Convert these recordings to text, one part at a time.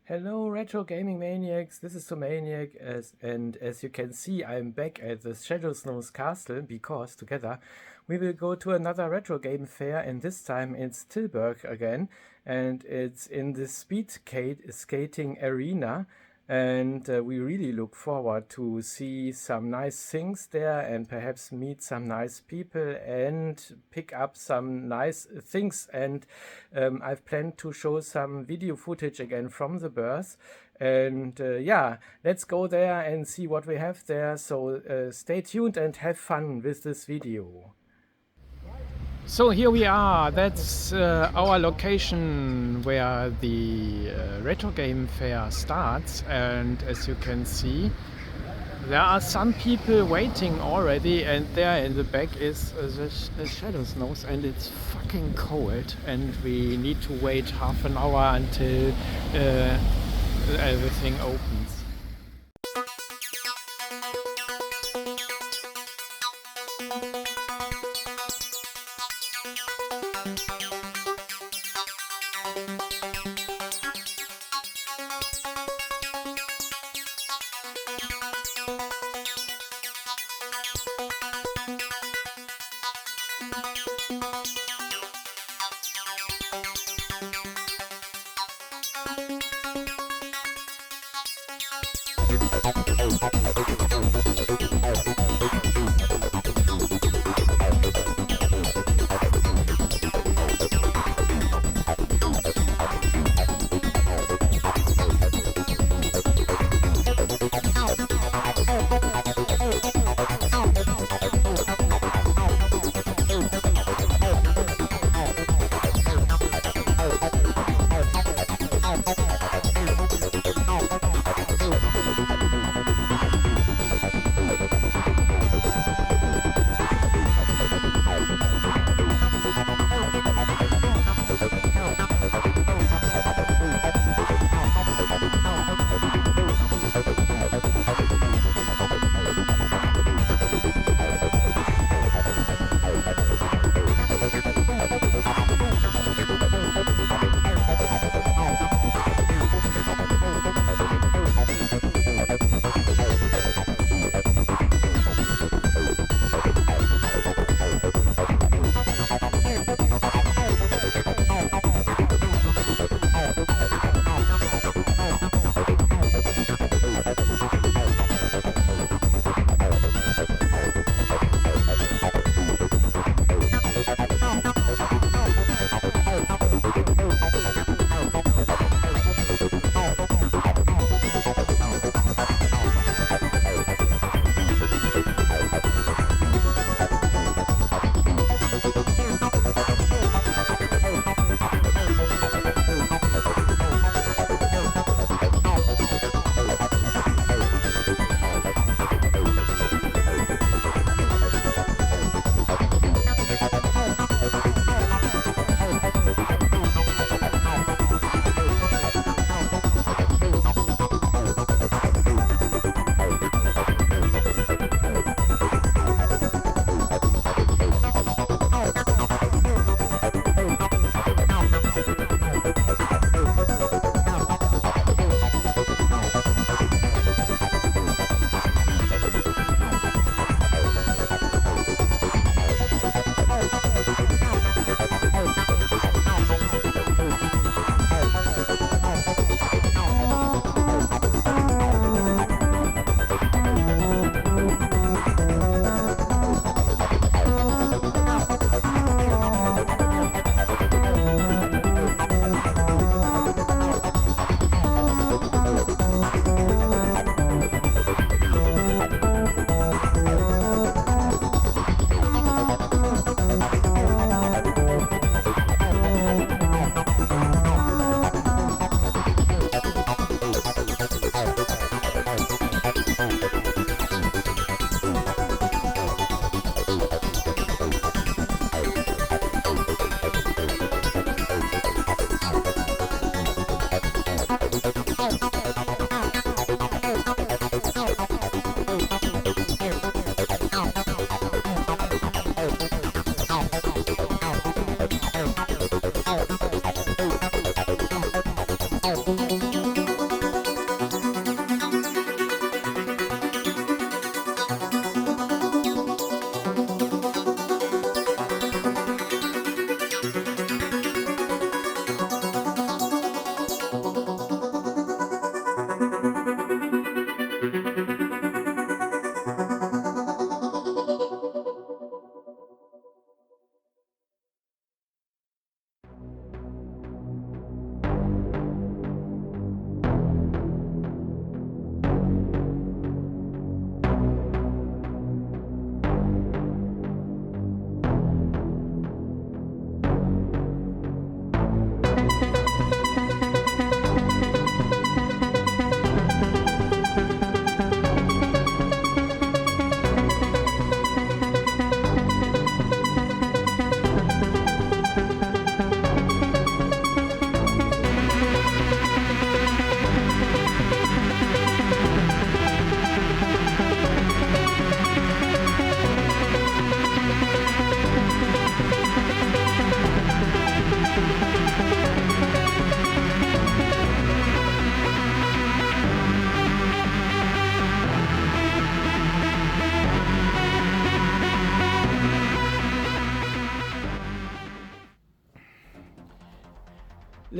Hello, Retrogaming Maniacs. This is the Maniac, and as you can see, I'm back at the Shadowsnows Castle because together we will go to another retro game fair, and this time it's Tilburg again, and it's in the skating arena. And we really look forward to see some nice things there and perhaps meet some nice people and pick up some nice things. And I've planned to show some video footage again from the Beurs. And yeah, let's go there and see what we have there. So stay tuned and have fun with this video. So here we are. That's our location where the retro game fair starts, and as you can see, there are some people waiting already, and there in the back is the Shadowsnows, and it's fucking cold, and we need to wait half an hour until everything opens.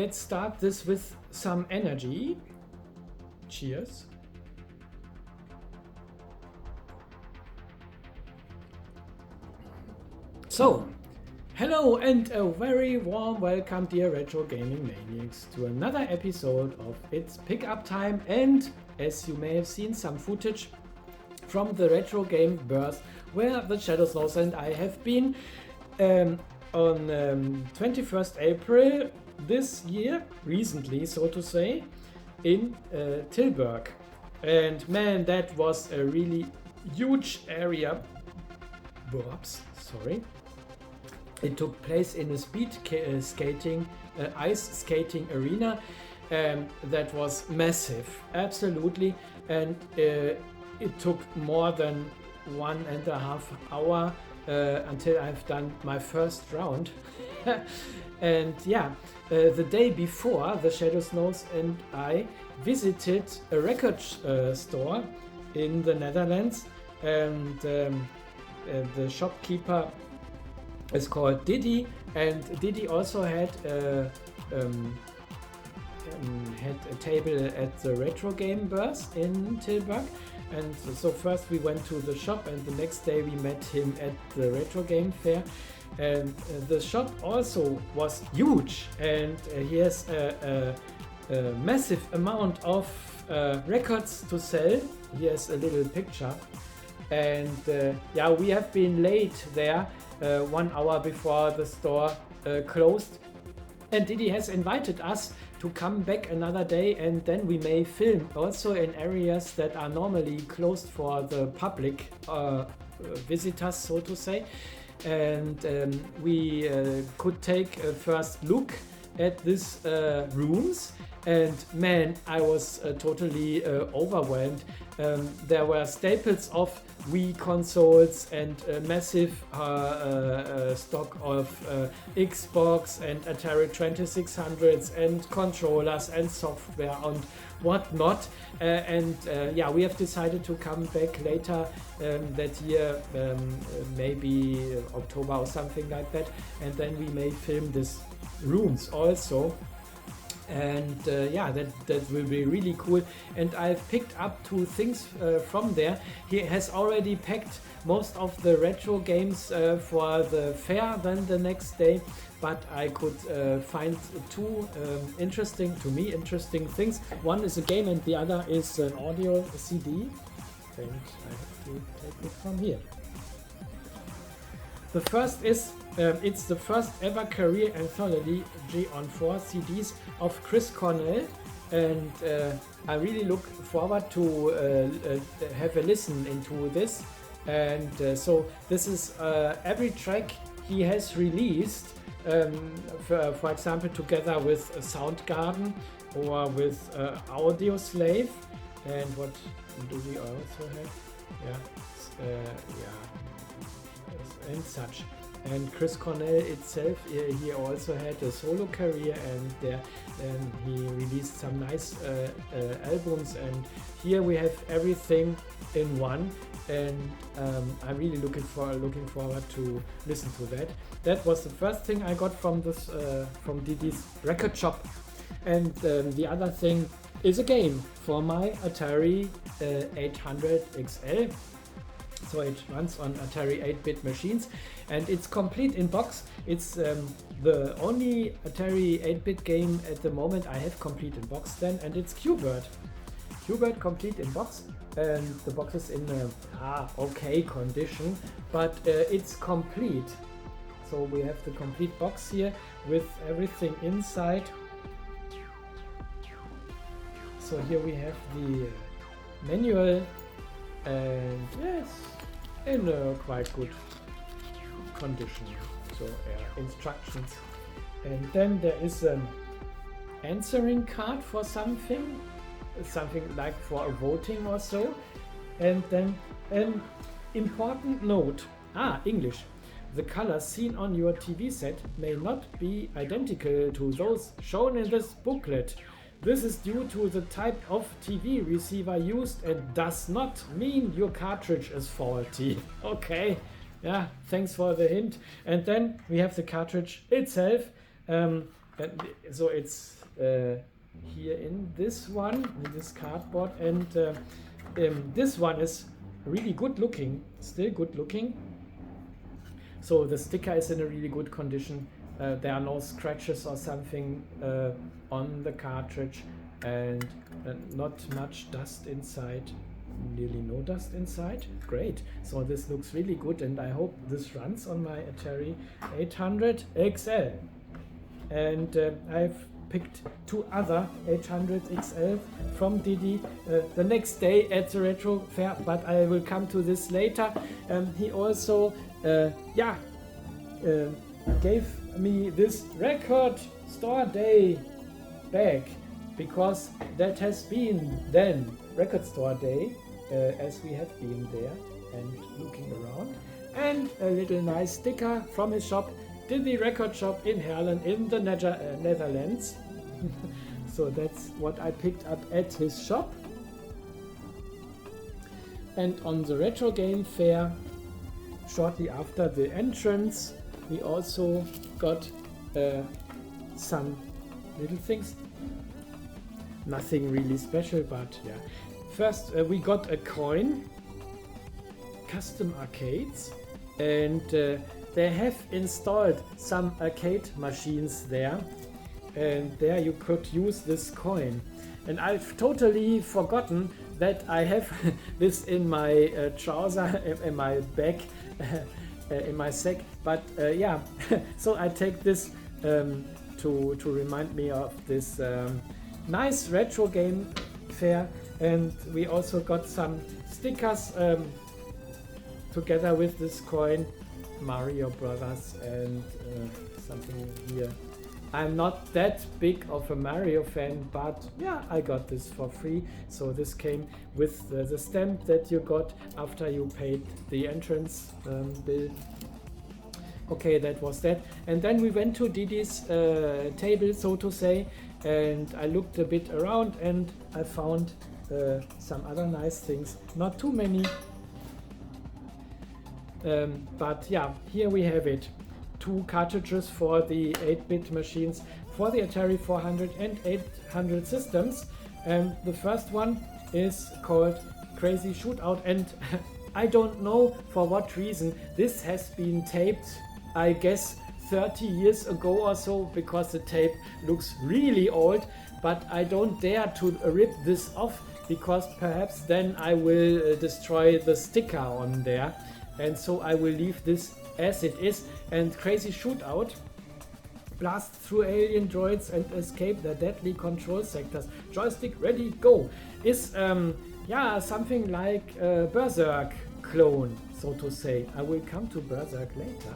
let's start this with some energy. Cheers. So, hello and a very warm welcome, dear Retrogaming Maniacs, to another episode of It's Pickup Time, and as you may have seen some footage from the Retrogame Beurs where the Shadow Snows and I have been on 21st April this year, recently so to say, in Tilburg. And man, that was a really huge area. Whoops, sorry. It took place in a speed skating, ice skating arena that was massive, absolutely, and it took more than 1.5 hours until I've done my first round. And yeah, the day before, the Shadow Snows and I visited a record store in the Netherlands, and the shopkeeper is called Didi, and Didi also had a table at the Retrogame Beurs in Tilburg. And so first we went to the shop, and the next day we met him at the Retrogame fair. And the shop also was huge, and he has a massive amount of records to sell. He has a little picture, and yeah, we have been late there 1 hour before the store closed, and Didi has invited us to come back another day, and then we may film also in areas that are normally closed for the public visitors, so to say. And we could take a first look at these rooms, and man, I was totally overwhelmed. There were staples of Wii consoles and a massive stock of Xbox and Atari 2600s and controllers and software and whatnot. Yeah, we have decided to come back later that year, maybe October or something like that, and then we may film these rooms also. And yeah, that will be really cool. And I've picked up 2 things from there. He has already packed most of the retro games for the fair then the next day, but I could find 2 interesting things. One is a game and the other is an audio CD, and I have to take it from here. The first is it's the first ever career anthology on 4 CDs of Chris Cornell, and I really look forward to have a listen into this. And so this is every track he has released, for example, together with Soundgarden or with Audio Slave. And what do we also have? And such. And Chris Cornell itself, he also had a solo career, and he released some nice albums, and here we have everything in one, and I'm really looking forward to listen to that. That was the first thing I got from this from Didi's record shop, and the other thing is a game for my Atari 800 XL. So it runs on Atari 8-bit machines, and it's complete in box. It's the only Atari 8-bit game at the moment I have complete in box then, and it's Q-Bird complete in box, and the box is in okay condition, but it's complete. So we have the complete box here with everything inside. So here we have the manual, and yes, in a quite good condition. So instructions, and then there is an answering card for something like for a voting or so, and then an important note. English. The colors seen on your TV set may not be identical to those shown in this booklet. This is due to the type of TV receiver used and does not mean your cartridge is faulty. Okay, yeah, thanks for the hint. And then we have the cartridge itself. So it's here in this one, in this cardboard, and this one is really good looking, still good looking. So the sticker is in a really good condition. There are no scratches or something on the cartridge, and not much dust inside. Nearly no dust inside. Great. So this looks really good, and I hope this runs on my Atari 800 XL. And I've picked 2 other 800 XL from Didi the next day at the Retro Fair, but I will come to this later. He also gave me this Record Store Day bag, because that has been then Record Store Day, as we have been there and looking around, and a little nice sticker from his shop, Didi Record Shop in Heerlen in the Netherlands. So that's what I picked up at his shop. And on the Retro Game Fair, shortly after the entrance, we also got some little things. Nothing really special, but yeah. First we got a coin, custom arcades, and they have installed some arcade machines there, and there you could use this coin. And I've totally forgotten that I have this in my trouser, in my bag, in my sack, but yeah, so I take this to remind me of this nice Retro Game Fair. And we also got some stickers together with this coin, Mario Brothers, and something here. I'm not that big of a Mario fan, but yeah, I got this for free. So this came with the stamp that you got after you paid the entrance bill. Okay, that was that. And then we went to Didi's table, so to say, and I looked a bit around, and I found some other nice things. Not too many, but yeah, here we have it. 2 cartridges for the 8-bit machines for the Atari 400 and 800 systems. And the first one is called Crazy Shootout, and I don't know for what reason this has been taped, I guess 30 years ago or so, because the tape looks really old, but I don't dare to rip this off, because perhaps then I will destroy the sticker on there, and so I will leave this as it is. And Crazy Shootout: blast through alien droids and escape their deadly control sectors. Joystick ready, go! Is yeah, something like a Berserk clone, so to say. I will come to Berserk later.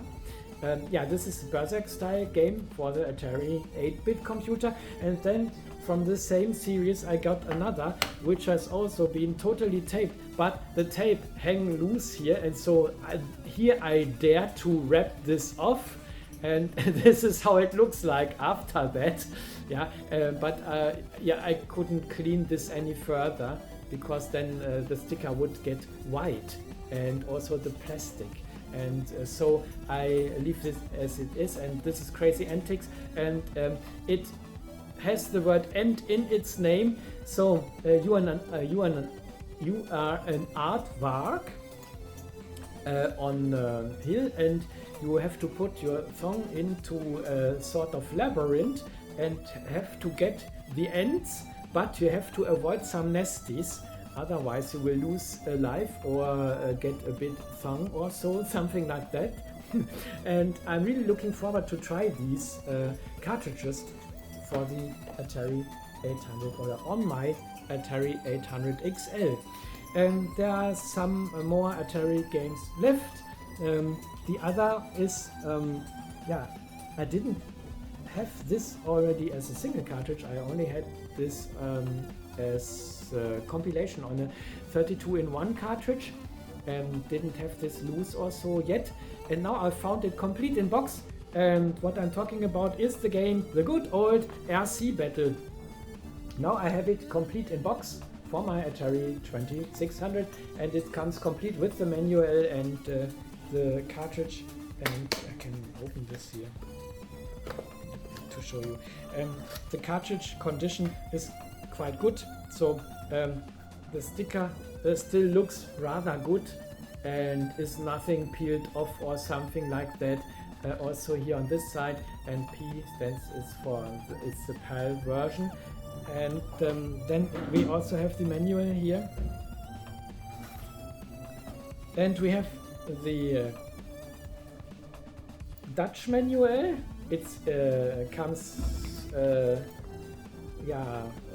Yeah, this is a Berserk style game for the Atari 8-bit computer. And then from the same series I got another, which has also been totally taped, but the tape hang loose here, and so here I dare to wrap this off, and this is how it looks like after that. Yeah, but yeah, I couldn't clean this any further, because then the sticker would get white, and also the plastic. And so I leave this as it is, and this is Crazy Antics, and it has the word "end" in its name. So you are an aardvark on a hill, and you have to put your thumb into a sort of labyrinth and have to get the ends, but you have to avoid some nesties. Otherwise you will lose a life or get a bit thung or so, something like that. And I'm really looking forward to try these cartridges for the Atari 800, or on my Atari 800 XL. There are some more Atari games left. The other is, yeah, I didn't have this already as a single cartridge. I only had this as a compilation on a 32-in-1 cartridge, and didn't have this loose or so yet. And now I found it complete in box, and what I'm talking about is the game, the good old RC Battle. Now I have it complete in box for my Atari 2600, and it comes complete with the manual and the cartridge. And I can open this here to to show you. The cartridge condition is quite good, so the sticker still looks rather good and is nothing peeled off or something like that. Also here on this side, and P stands it's the PAL version. And then we also have the manual here, and we have the Dutch manual. It comes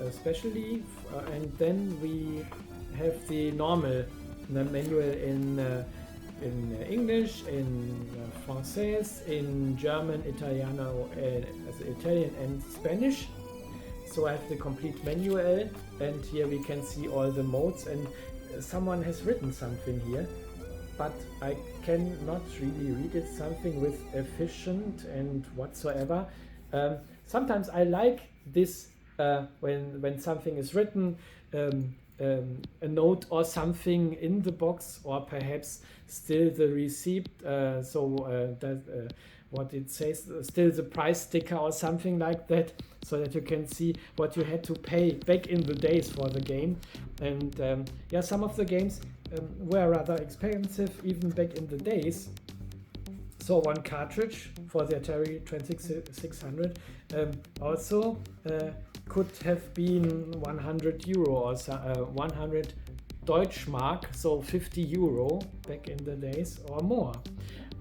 especially, and then we have the normal manual in English, in Francais, in German, Italian and Spanish. So I have the complete manual, and here we can see all the modes, and someone has written something here, but I cannot really read it, something with efficient and whatsoever. Sometimes I like this when something is written, a note or something in the box, or perhaps still the receipt, what it says, still the price sticker or something like that, so that you can see what you had to pay back in the days for the game. And some of the games were rather expensive even back in the days. So one cartridge for the Atari 2600 also could have been 100 euro or 100 Deutschmark, so 50 euro back in the days or more.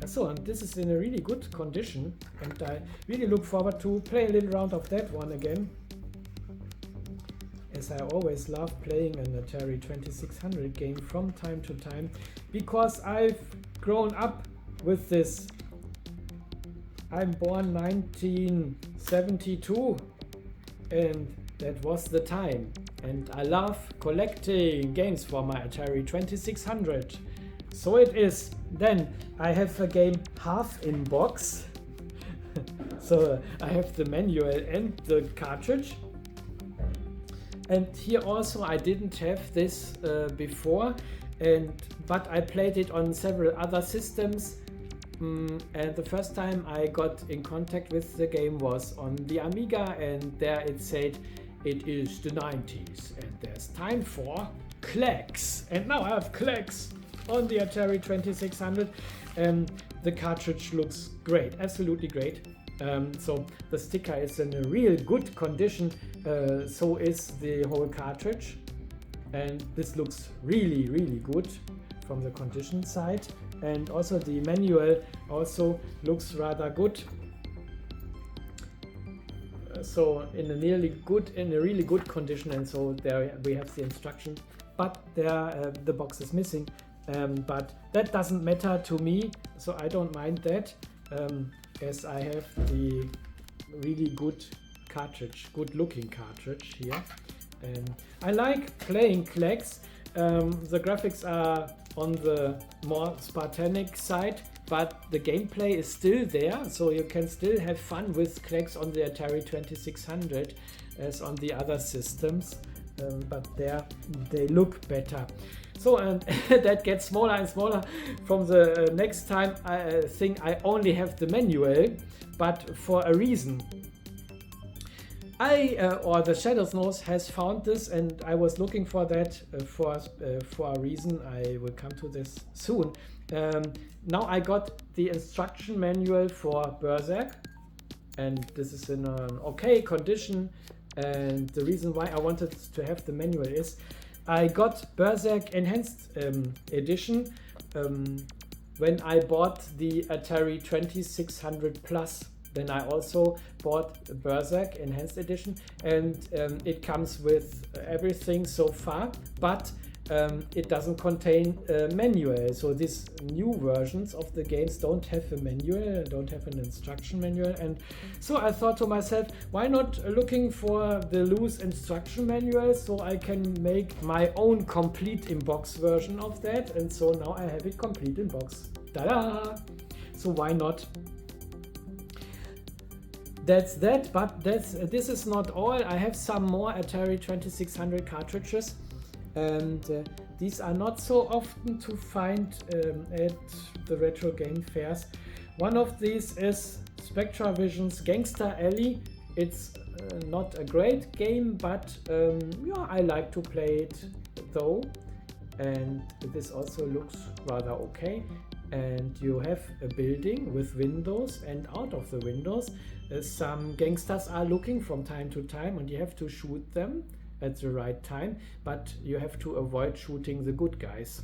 So, and this is in a really good condition, and I really look forward to play a little round of that one again, as I always love playing an Atari 2600 game from time to time, because I've grown up with this. I'm born 1972, and that was the time, and I love collecting games for my Atari 2600. So it is. Then I have a game half in box. So I have the manual and the cartridge. And here also I didn't have this before, but I played it on several other systems. And the first time I got in contact with the game was on the Amiga, and there it said it is the 90s and there's time for Clecks. And now I have Clecks on the Atari 2600. The cartridge looks great, absolutely great. So the sticker is in a real good condition, so is the whole cartridge, and this looks really, really good from the condition side. And also the manual also looks rather good. So in a really good condition, and so there we have the instruction, but there the box is missing. But that doesn't matter to me, so I don't mind that, as I have the really good cartridge, good looking cartridge here. And I like playing Clecks. The graphics are on the more Spartanic side, but the gameplay is still there, so you can still have fun with Clecks on the Atari 2600 as on the other systems, but there they look better. So, and that gets smaller and smaller from the next time. I think I only have the manual, but for a reason. Or the Shadows Nose has found this, and I was looking for that for a reason. I will come to this soon. Now I got the instruction manual for Berserk, and this is in an okay condition. And the reason why I wanted to have the manual is I got Berserk Enhanced Edition when I bought the Atari 2600 Plus. Then I also bought Berserk Enhanced Edition, and it comes with everything so far, but it doesn't contain a manual. So these new versions of the games don't have a manual, don't have an instruction manual. And so I thought to myself, why not looking for the loose instruction manual, so I can make my own complete in-box version of that. And so now I have it complete in box. Ta-da! So why not? That's that, but this is not all. I have some more Atari 2600 cartridges, and these are not so often to find at the retro game fairs. One of these is SpectraVision's Gangster Alley, It's not a great game, but yeah, I like to play it though. And this also looks rather okay. And you have a building with windows, and out of the windows some gangsters are looking from time to time, and you have to shoot them at the right time, but you have to avoid shooting the good guys.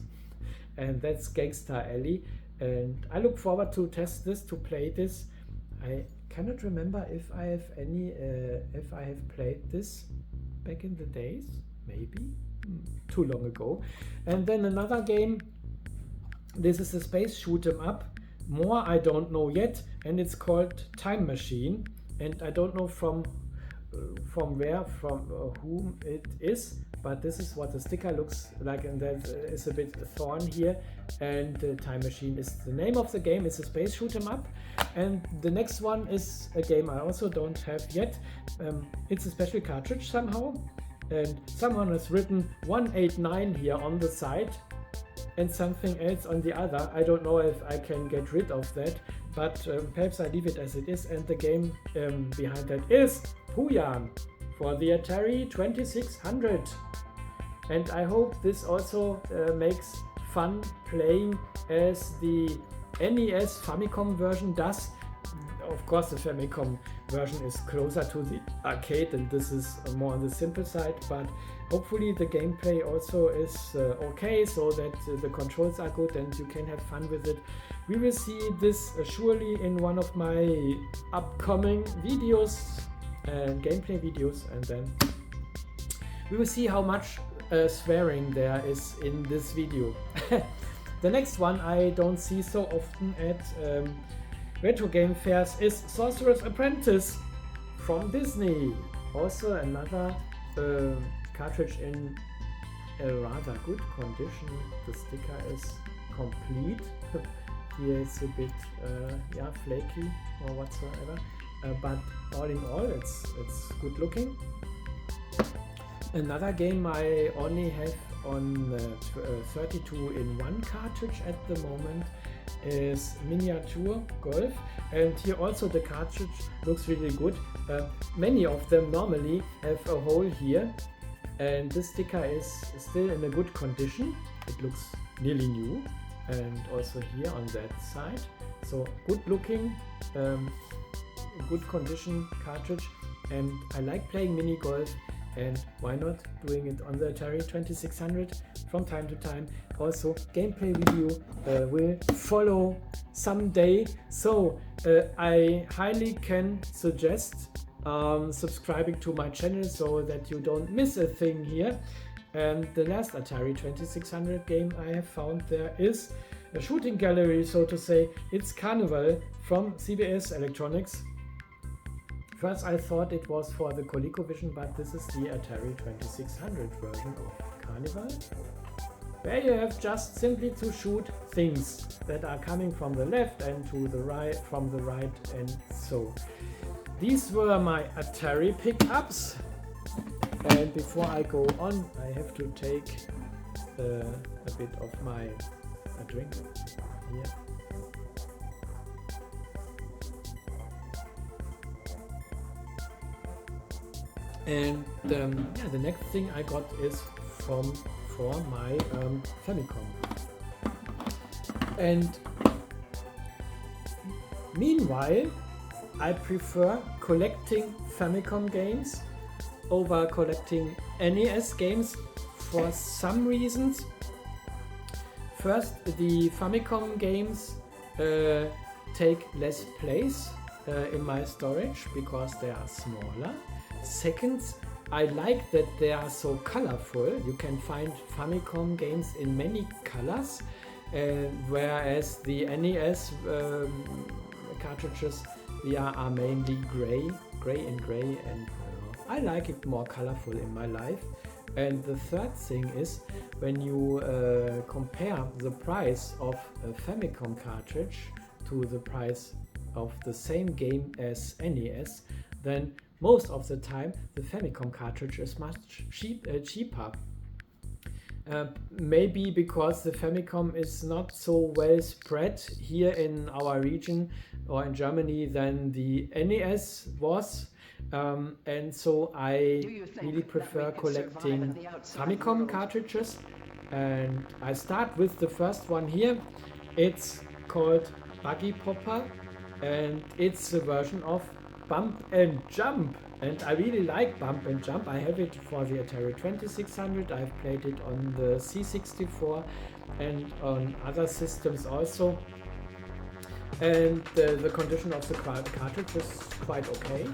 And that's Gangster Alley, and I look forward to test this, to play this. I cannot remember if I have played this back in the days, maybe too long ago. And then another game, this is a space shoot 'em up, more I don't know yet, and it's called Time Machine, and I don't know from where, from whom it is, but this is what the sticker looks like, and that is a bit thorn here. And Time Machine is the name of the game. It's a space shoot 'em up. And the next one is a game I also don't have yet. It's a special cartridge somehow, and someone has written 189 here on the side and something else on the other. I don't know if I can get rid of that, but perhaps I leave it as it is. And the game behind that is Puyan for the Atari 2600. And I hope this also makes fun playing as the NES Famicom version does. Of course, the Famicom version is closer to the arcade, and this is more on the simple side, but hopefully the gameplay also is okay, so that the controls are good and you can have fun with it. We will see this surely in one of my upcoming videos and gameplay videos, and then we will see how much swearing there is in this video. The next one I don't see so often at Retrogame Fairs is Sorcerer's Apprentice from Disney. Also another cartridge in a rather good condition. The sticker is complete. Here it's a bit yeah, flaky or whatsoever, but all in all it's good looking. Another game I only have on 32-in-1 cartridge at the moment is Miniature Golf, and here also the cartridge looks really good. Many of them normally have a hole here, and this sticker is still in a good condition. It looks nearly new, and also here on that side. So good looking, good condition cartridge, and I like playing mini golf. And why not doing it on the Atari 2600 from time to time. Also gameplay video will follow someday, so I highly can suggest subscribing to my channel so that you don't miss a thing here. And the last Atari 2600 game I have found there is a shooting gallery, so to say. It's Carnival from CBS Electronics. First I thought it was for the ColecoVision, but this is the Atari 2600 version of Carnival, where you have just simply to shoot things that are coming from the left and to the right, from the right, and so. These were my Atari pickups, and before I go on I have to take a bit of my drink here. And yeah, the next thing I got is for my Famicom. And meanwhile, I prefer collecting Famicom games over collecting NES games for some reasons. First, the Famicom games take less place in my storage because they are smaller. Second, I like that they are so colorful. You can find Famicom games in many colors, whereas the NES cartridges, they are mainly gray, and I like it more colorful in my life. And the third thing is, when you compare the price of a Famicom cartridge to the price of the same game as NES, then most of the time the Famicom cartridge is much cheaper. Maybe because the Famicom is not so well spread here in our region or in Germany than the NES was. And so I really prefer collecting Famicom cartridges, and I start with the first one here. It's called Buggy Popper, and it's a version of Bump and Jump, and I really like Bump and Jump. I have it for the Atari 2600, I've played it on the C64 and on other systems also, and the condition of the cartridge is quite okay.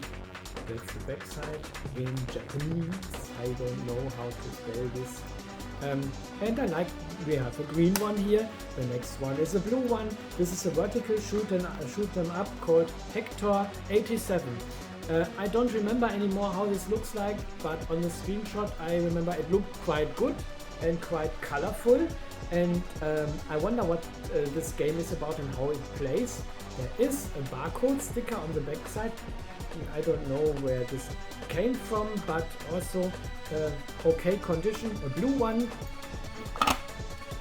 That's the backside in Japanese. I don't know how to spell this. And I like, we have a green one here. The next one is a blue one. This is a vertical shoot them up called Hector 87. I don't remember anymore how this looks like, but on the screenshot I remember it looked quite good and quite colorful. And I wonder what this game is about and how it plays. There is a barcode sticker on the back side. I don't know where this came from, but also okay condition, a blue one.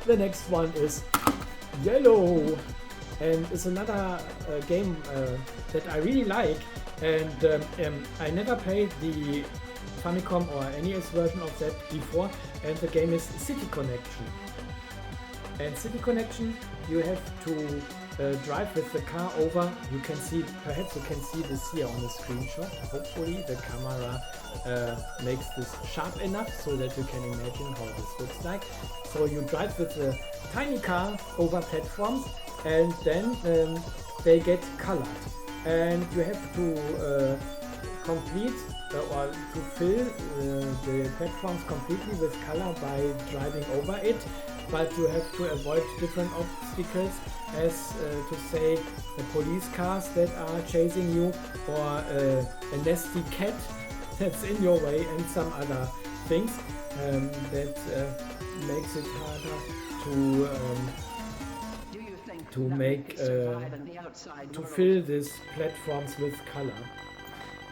The next one is yellow, and it's another game that I really like, and I never played the Famicom or NES version of that before, and the game is City Connection. And City Connection, you have to drive with the car over. You can see, perhaps you can see this here on the screenshot. Hopefully the camera makes this sharp enough so that you can imagine how this looks like. So you drive with a tiny car over platforms, and then they get colored, and you have to complete or to fill the platforms completely with color by driving over it. But you have to avoid different obstacles, as to say the police cars that are chasing you, or a nasty cat that's in your way, and some other things that makes it harder to fill these platforms with color.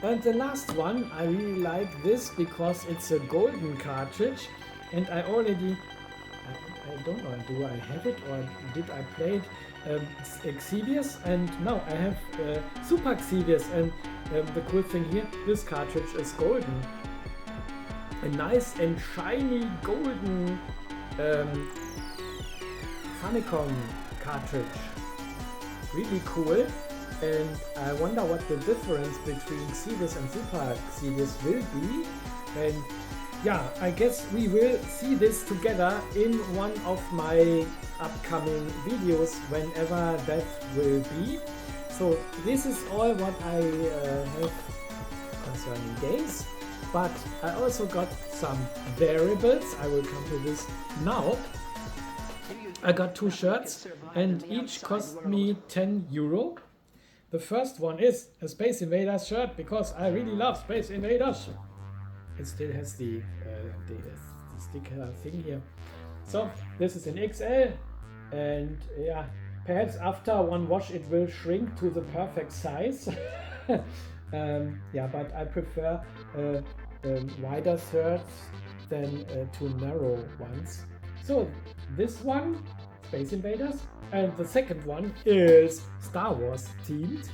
And the last one, I really like this because it's a golden cartridge, and I don't know, do I have it or did I play it? Xevious, and now I have Super Xevious, and the cool thing here, this cartridge is golden. A nice and shiny golden Famicom cartridge. Really cool, and I wonder what the difference between Xevious and Super Xevious will be. And yeah, I guess we will see this together in one of my upcoming videos, whenever that will be. So this is all what I have concerning games, but I also got some variables. I will come to this now. I got 2 shirts, and each cost me 10 euro. The first one is a Space Invaders shirt, because I really love Space Invaders. It still has the sticker thing here. So this is an XL, and yeah, perhaps after one wash it will shrink to the perfect size. Yeah, but I prefer wider shirts than too narrow ones. So this one, Space Invaders, and the second one is Star Wars themed.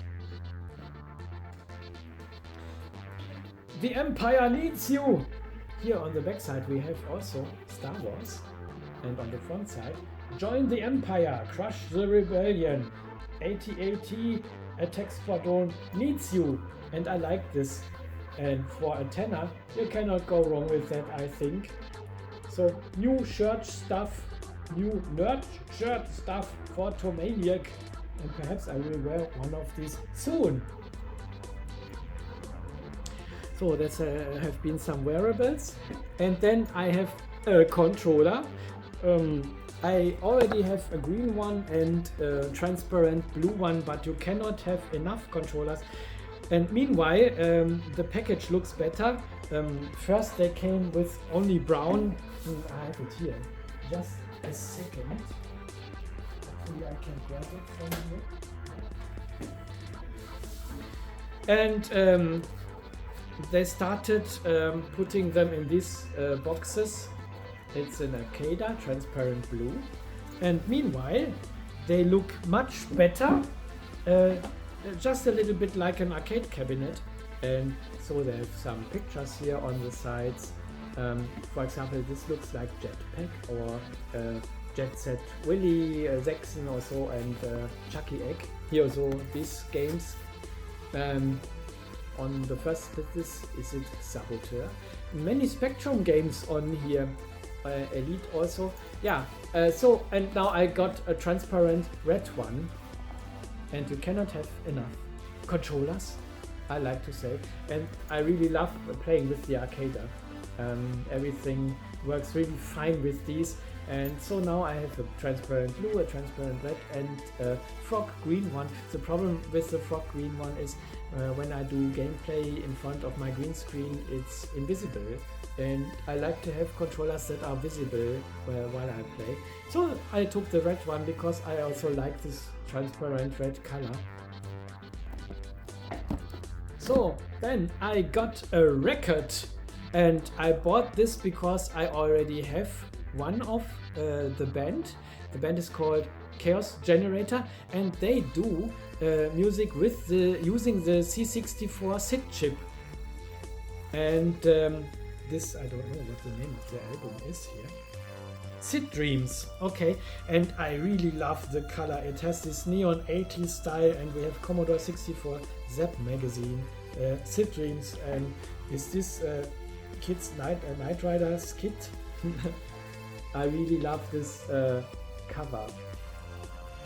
The Empire needs you! Here on the back side we have also Star Wars, and on the front side, join the Empire, crush the rebellion, AT-AT Attack Squadron needs you, and I like this, and for a tenner you cannot go wrong with that, I think. So new shirt stuff, new nerd shirt stuff for Tomaniac, and perhaps I will wear one of these soon. So that have been some wearables, and then I have a controller. I already have a green one and a transparent blue one, but you cannot have enough controllers. And meanwhile, the package looks better. First they came with only brown. I have it here. Just a second. Hopefully I can grab it from here. And they started putting them in these boxes. It's an Arcada, transparent blue. And meanwhile, they look much better. Just a little bit like an arcade cabinet. And so they have some pictures here on the sides. For example, this looks like Jetpack or Jet Set Willy, Sechsen or so, and Chucky Egg. Here also these games. On the first is it Saboteur. Many Spectrum games on here. Elite also. Yeah, so and now I got a transparent red one, and you cannot have enough controllers, I like to say, and I really love playing with the arcader. Everything works really fine with these, and so now I have a transparent blue, a transparent red, and a frog green one. The problem with the frog green one is when I do gameplay in front of my green screen, it's invisible, and I like to have controllers that are visible while I play. So I took the red one because I also like this transparent red color. So then I got a record, and I bought this because I already have one of the band. The band is called Chaos Generator, and they do music with using the C64 SID chip. And this, I don't know what the name of the album is here. SID Dreams, okay, and I really love the color. It has this neon 80s style, and we have Commodore 64 Zap magazine, SID Dreams, and is this Kids Night Riders kit? I really love this cover.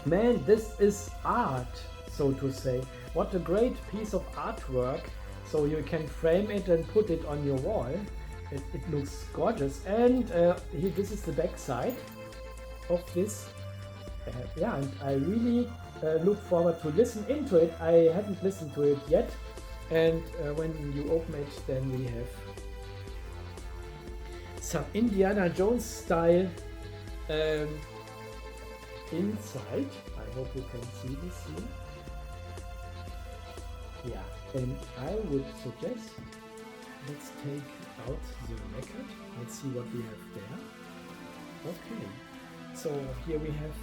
Man, this is art, so to say. What a great piece of artwork. So you can frame it and put it on your wall. It looks gorgeous. And here, this is the back side of this. Yeah, and I really look forward to listen into it. I haven't listened to it yet. And when you open it, then we have some Indiana Jones style inside. I hope you can see this here. Yeah, and I would suggest let's take out the record. Let's see what we have there. Okay, so here we have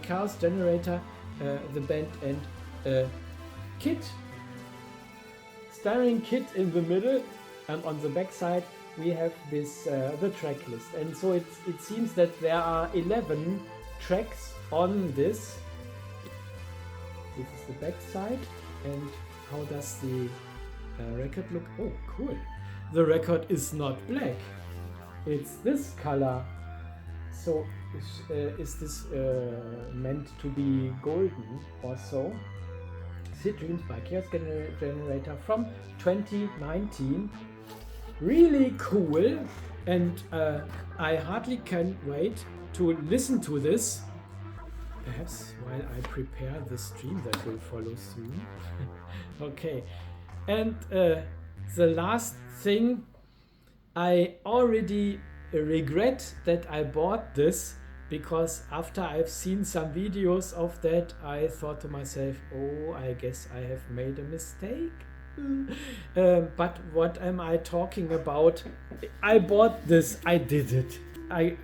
Chaos Generator, the band, and Kit, starring Kit in the middle, and on the back side we have this the track list. And so it seems that there are 11 tracks on this. This is the back side, and how does the record look? Oh, cool! The record is not black; it's this color. So is this meant to be golden or so? SID Dreams by Chaos Generator from 2019. Really cool, and I hardly can wait to listen to this. Perhaps while I prepare the stream that will follow soon. Okay, and the last thing, I already regret that I bought this, because after I've seen some videos of that, I thought to myself, oh, I guess I have made a mistake. But what am I talking about? I bought this, I did it. I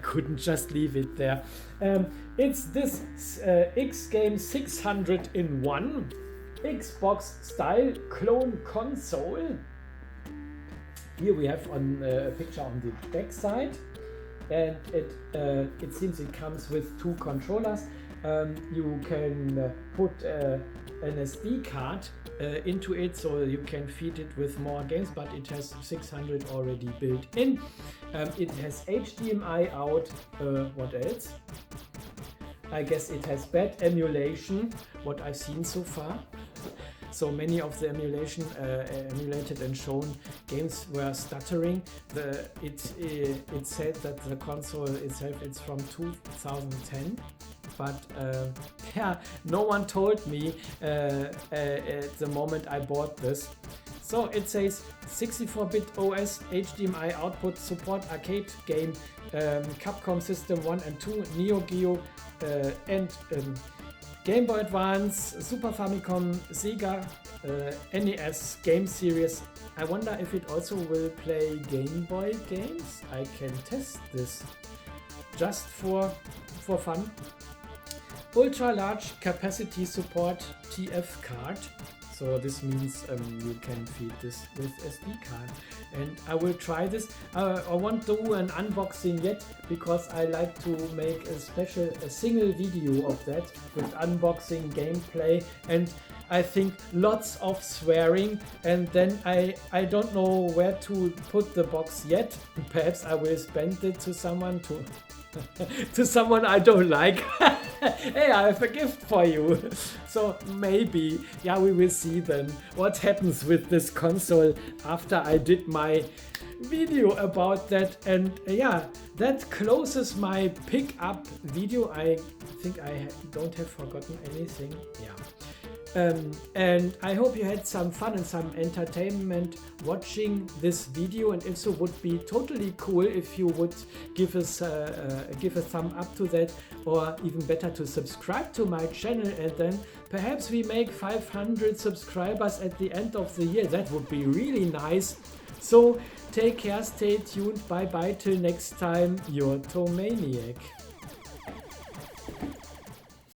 couldn't just leave it there. It's this X-Game 600 in 1 Xbox style clone console. Here we have a picture on the back side, and it seems it comes with 2 controllers. You can put an SD card into it, so you can feed it with more games, but it has 600 already built in. It has HDMI out. What else? I guess it has bad emulation, what I've seen so far. So many of the emulation emulated and shown games were stuttering. It said that the console itself is from 2010. But yeah, no one told me at the moment I bought this. So it says 64-bit OS, HDMI output, support arcade game, Capcom System 1 and 2, Neo Geo, and Game Boy Advance, Super Famicom, Sega, NES game series. I wonder if it also will play Game Boy games. I can test this just for fun. ultra large capacity support TF card. So this means you can feed this with SD card, and I will try this. I won't do an unboxing yet because I like to make a single video of that with unboxing, gameplay, and I think lots of swearing, and then I don't know where to put the box yet. Perhaps I will spend it to someone to someone I don't like. Hey, I have a gift for you. So maybe, yeah, we will see then what happens with this console after I did my video about that. And yeah, that closes my pickup video. I think I don't have forgotten anything. Yeah. And I hope you had some fun and some entertainment watching this video, and if so, would be totally cool if you would give us give a thumb up to that, or even better to subscribe to my channel, and then perhaps we make 500 subscribers at the end of the year. That would be really nice. So take care, stay tuned, bye bye till next time, your Tomaniac.